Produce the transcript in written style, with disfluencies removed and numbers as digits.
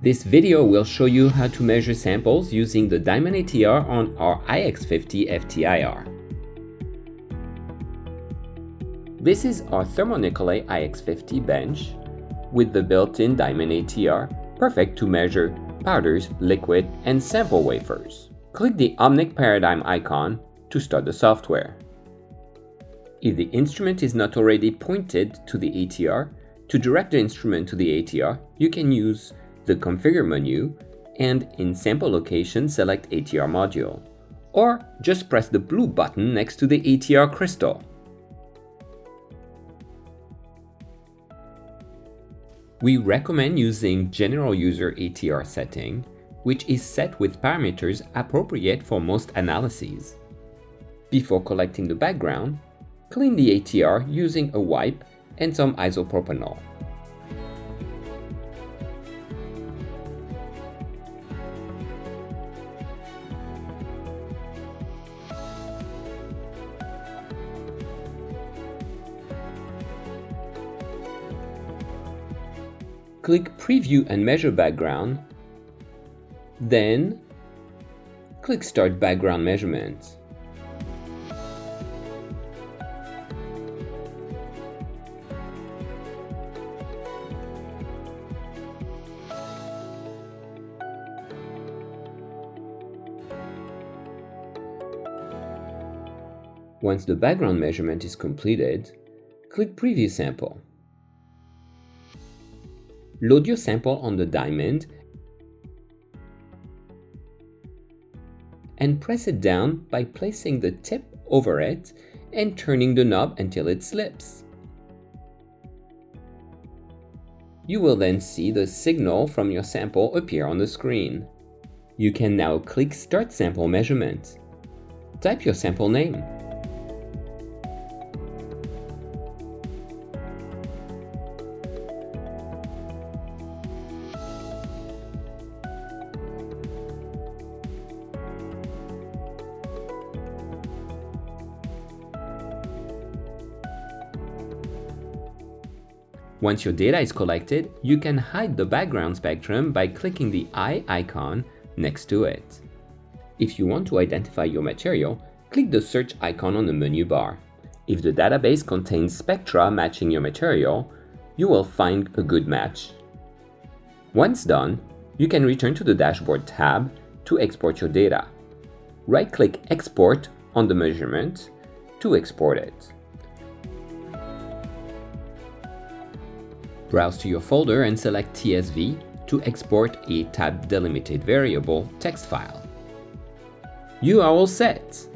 This video will show you how to measure samples using the Diamond ATR on our iX50 FTIR. This is our Thermo-Nicolet iX50 bench with the built-in Diamond ATR, perfect to measure powders, liquid, and sample wafers. Click the Omnic paradigm icon to start the software. If the instrument is not already pointed to the ATR, to direct the instrument to the ATR, you can use the Configure menu and in Sample Location select ATR module, or just press the blue button next to the ATR crystal. We recommend using General User ATR setting, which is set with parameters appropriate for most analyses. Before collecting the background, clean the ATR using a wipe and some isopropanol. Click Preview and Measure Background, then click Start Background Measurement. Once the background measurement is completed, click Preview Sample. Load your sample on the diamond and press it down by placing the tip over it and turning the knob until it slips. You will then see the signal from your sample appear on the screen. You can now click Start Sample Measurement. Type your sample name. Once your data is collected, you can hide the background spectrum by clicking the eye icon next to it. If you want to identify your material, click the search icon on the menu bar. If the database contains spectra matching your material, you will find a good match. Once done, you can return to the Dashboard tab to export your data. Right-click Export on the measurement to export it. Browse to your folder and select TSV to export a tab delimited variable text file. You are all set!